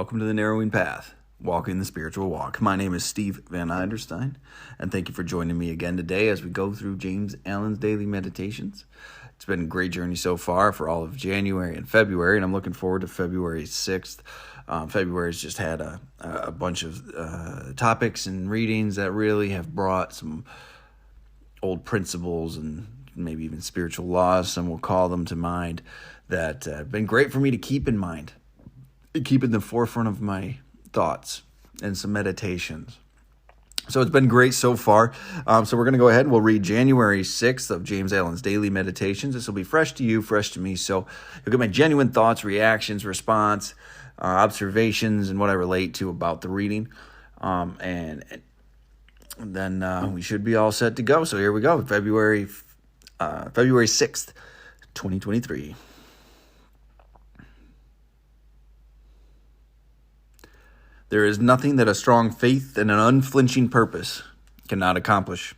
Welcome to the Narrowing Path, Walking the Spiritual Walk. My name is Steve Van Eiderstein, and thank you for joining me again today as we go through James Allen's Daily Meditations. It's been a great journey so far for all of January and February, and I'm looking forward to February 6th. February's just had a bunch of topics and readings that really have brought some old principles and maybe even spiritual laws, some will call them, to mind, that have been great for me to keep in mind. Keep in the forefront of my thoughts and some meditations. So it's been great so far. So we're going to go ahead and we'll read January 6th of James Allen's Daily Meditations. This will be fresh to you, fresh to me. So you'll get my genuine thoughts, reactions, response, observations, and what I relate to about the reading. And then we should be all set to go. So here we go. February 6th, 2023. There is nothing that a strong faith and an unflinching purpose cannot accomplish.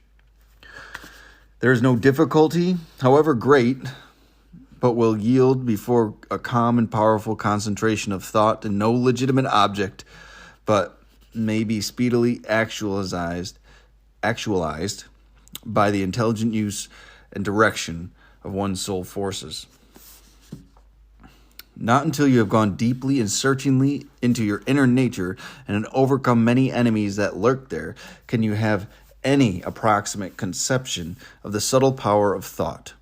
There is no difficulty, however great, but will yield before a calm and powerful concentration of thought, and no legitimate object, but may be speedily actualized by the intelligent use and direction of one's soul forces. Not until you have gone deeply and searchingly into your inner nature and overcome many enemies that lurk there can you have any approximate conception of the subtle power of thought,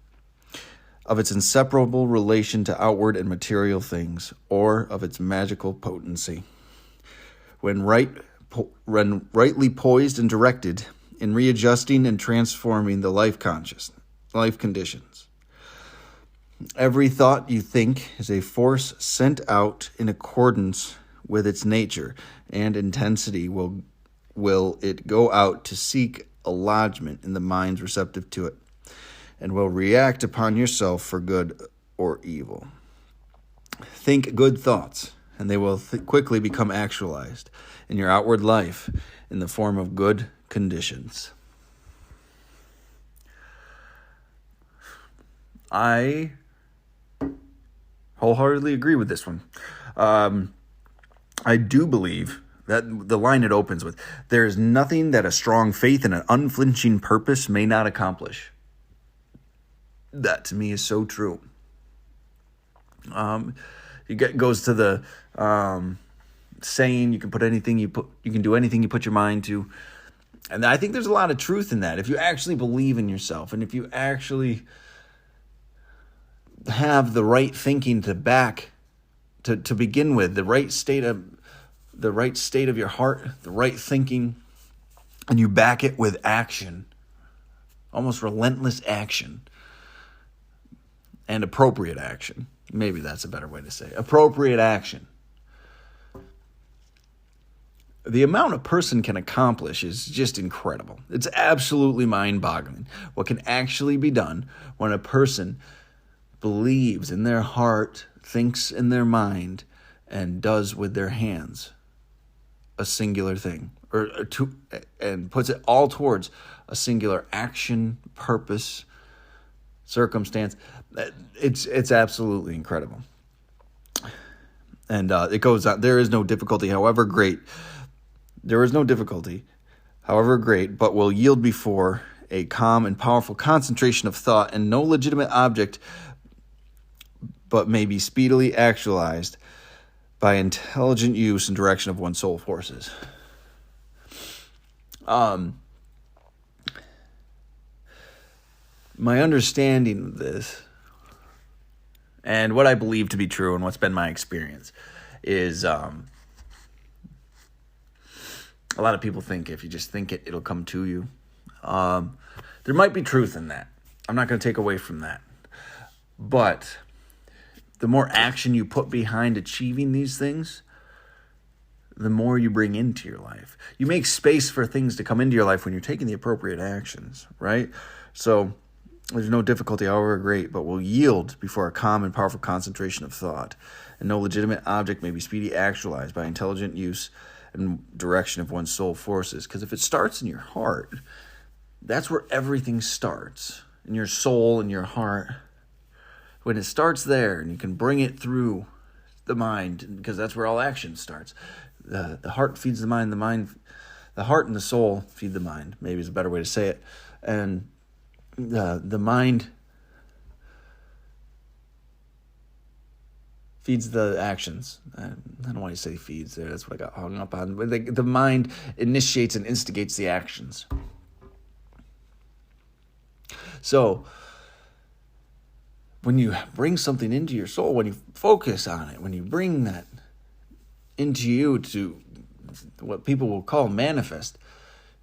of its inseparable relation to outward and material things, or of its magical potency. When rightly poised and directed in readjusting and transforming the life conditions. Every thought you think is a force sent out in accordance with its nature and intensity. Will it go out to seek a lodgment in the minds receptive to it, and will react upon yourself for good or evil. Think good thoughts, and they will quickly become actualized in your outward life in the form of good conditions. I wholeheartedly agree with this one. I do believe that the line it opens with, there is nothing that a strong faith and an unflinching purpose may not accomplish. That to me is so true. It goes to the saying, you can do anything you put your mind to. And I think there's a lot of truth in that. If you actually believe in yourself, and if you actually have the right thinking to begin with, the right state of your heart, the right thinking, and you back it with action, almost relentless action, and appropriate action. Maybe that's a better way to say it. Appropriate action. The amount a person can accomplish is just incredible. It's absolutely mind-boggling what can actually be done when a person believes in their heart, thinks in their mind, and does with their hands a singular thing, and puts it all towards a singular action, purpose, circumstance. It's absolutely incredible. And it goes on. There is no difficulty, however great, but will yield before a calm and powerful concentration of thought, and no legitimate object but may be speedily actualized by intelligent use and direction of one's soul forces. My understanding of this, and what I believe to be true and what's been my experience, is a lot of people think if you just think it, it'll come to you. There might be truth in that. I'm not going to take away from that. But the more action you put behind achieving these things, the more you bring into your life. You make space for things to come into your life when you're taking the appropriate actions, right? So there's no difficulty, however great, but will yield before a calm and powerful concentration of thought, and no legitimate object may be speedily actualized by intelligent use and direction of one's soul forces. Because if it starts in your heart, that's where everything starts, in your soul and your heart. When it starts there and you can bring it through the mind, because that's where all action starts. The heart feeds the mind. The heart and the soul feed the mind. Maybe is a better way to say it. And the mind feeds the actions. I don't know why you say feeds there. That's what I got hung up on. But the mind initiates and instigates the actions. So when you bring something into your soul, when you focus on it, when you bring that into you to what people will call manifest,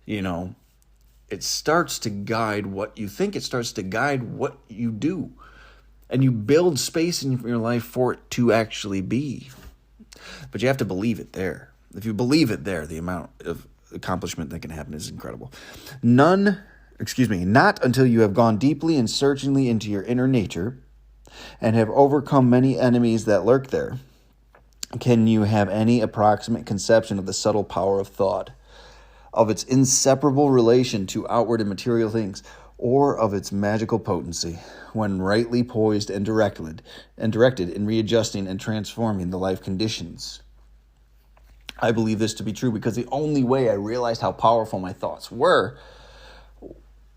it starts to guide what you think. It starts to guide what you do. And you build space in your life for it to actually be. But you have to believe it there. If you believe it there, the amount of accomplishment that can happen is incredible. Not until you have gone deeply and searchingly into your inner nature and have overcome many enemies that lurk there, can you have any approximate conception of the subtle power of thought, of its inseparable relation to outward and material things, or of its magical potency when rightly poised and directed in readjusting and transforming the life conditions. I believe this to be true because the only way I realized how powerful my thoughts were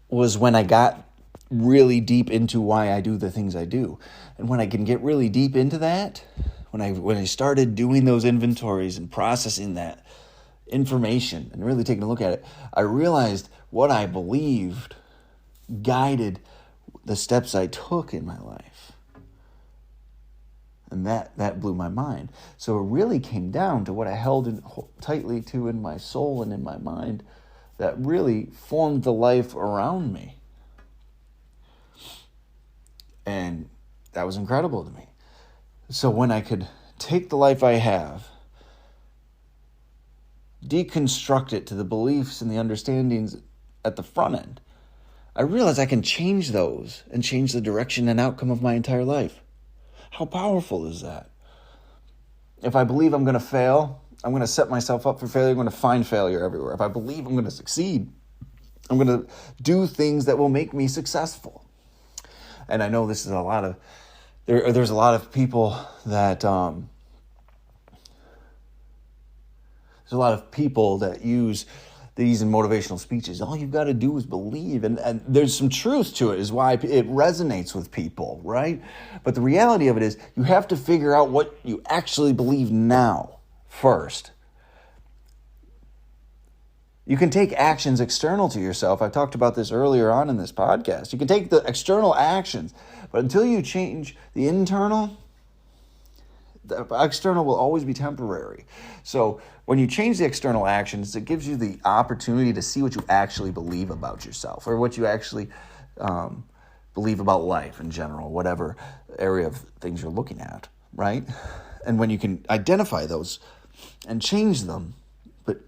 was when I got really deep into why I do the things I do. And when I can get really deep into that, when I started doing those inventories and processing that information and really taking a look at it, I realized what I believed guided the steps I took in my life. And that blew my mind. So it really came down to what I held tightly to in my soul and in my mind that really formed the life around me. And that was incredible to me. So when I could take the life I have, deconstruct it to the beliefs and the understandings at the front end, I realize I can change those and change the direction and outcome of my entire life. How powerful is that? If I believe I'm going to fail, I'm going to set myself up for failure. I'm going to find failure everywhere. If I believe I'm going to succeed, I'm going to do things that will make me successful. And I know this is there's a lot of people that use these in motivational speeches. All you've got to do is believe. And there's some truth to it, is why it resonates with people, right? But the reality of it is you have to figure out what you actually believe now first. You can take actions external to yourself. I talked about this earlier on in this podcast. You can take the external actions, but until you change the internal, the external will always be temporary. So when you change the external actions, it gives you the opportunity to see what you actually believe about yourself, or what you actually believe about life in general, whatever area of things you're looking at, right? And when you can identify those and change them, but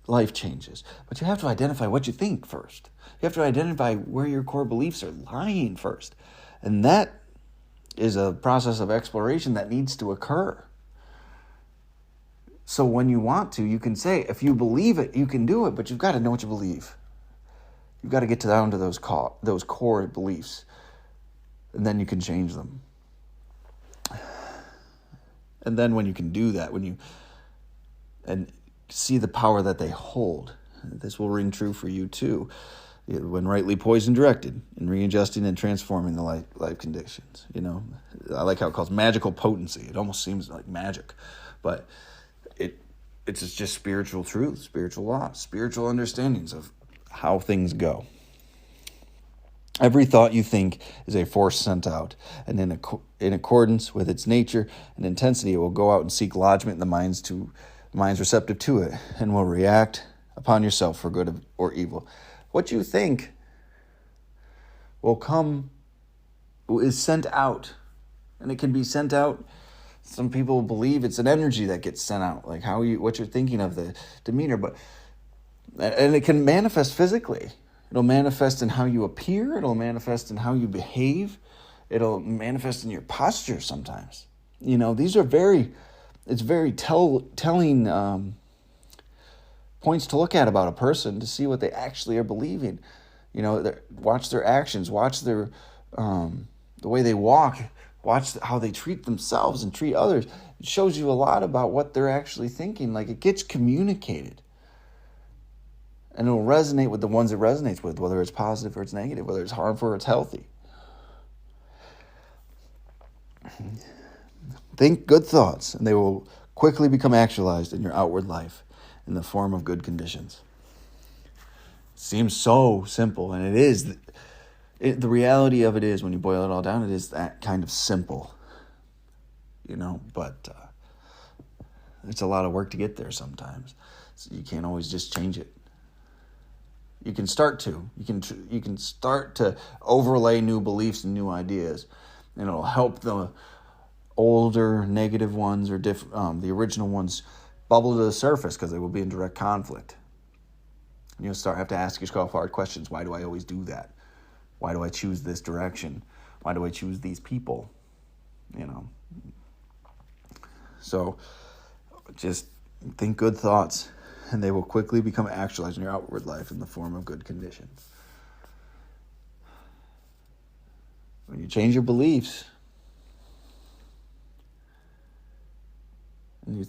life changes. But you have to identify what you think first. You have to identify where your core beliefs are lying first. And that is a process of exploration that needs to occur. So when you want to, you can say, if you believe it, you can do it, but you've got to know what you believe. You've got to get down to those core beliefs, and then you can change them. And then when you can do that, and see the power that they hold, this will ring true for you too. When rightly poised and directed, in readjusting and transforming the life conditions. I like how it calls magical potency. It almost seems like magic, but it's just spiritual truth, spiritual law, spiritual understandings of how things go. Every thought you think is a force sent out, and in accordance with its nature and intensity, it will go out and seek lodgment in the mind's receptive to it, and will react upon yourself for good or evil. What you think is sent out, and it can be sent out. Some people believe it's an energy that gets sent out, like what you're thinking of, the demeanor, and it can manifest physically. It'll manifest in how you appear. It'll manifest in how you behave. It'll manifest in your posture sometimes. These are very telling points to look at about a person to see what they actually are believing. Watch their actions, watch their the way they walk, Watch how they treat themselves and treat others. It shows you a lot about what they're actually thinking. Like, it gets communicated. And it'll resonate with the ones it resonates with, whether it's positive or it's negative, whether it's harmful or it's healthy. Think good thoughts, and they will quickly become actualized in your outward life in the form of good conditions. Seems so simple, and it is. The reality of it is, when you boil it all down, it is that kind of simple, but it's a lot of work to get there sometimes. So you can't always just change it. You can start to. You can start to overlay new beliefs and new ideas, and it'll help the older negative ones or the original ones bubble to the surface, because they will be in direct conflict. You'll have to ask yourself hard questions. Why do I always do that? Why do I choose this direction? Why do I choose these people? So just think good thoughts, and they will quickly become actualized in your outward life in the form of good conditions. When you change your beliefs, and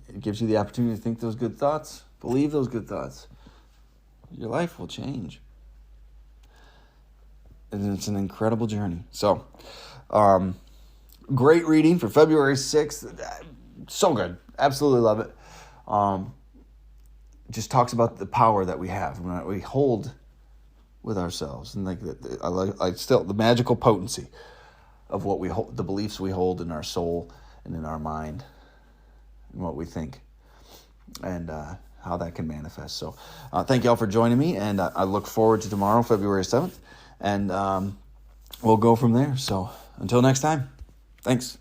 it gives you the opportunity to think those good thoughts, believe those good thoughts, your life will change. And it's an incredible journey. So, great reading for February 6th. So good. Absolutely love it. Just talks about the power that we have, when we hold with ourselves, and the magical potency of what we hold, the beliefs we hold in our soul and in our mind, and what we think, and how that can manifest. So thank you all for joining me, and I look forward to tomorrow, February 7th, and we'll go from there. So until next time, thanks.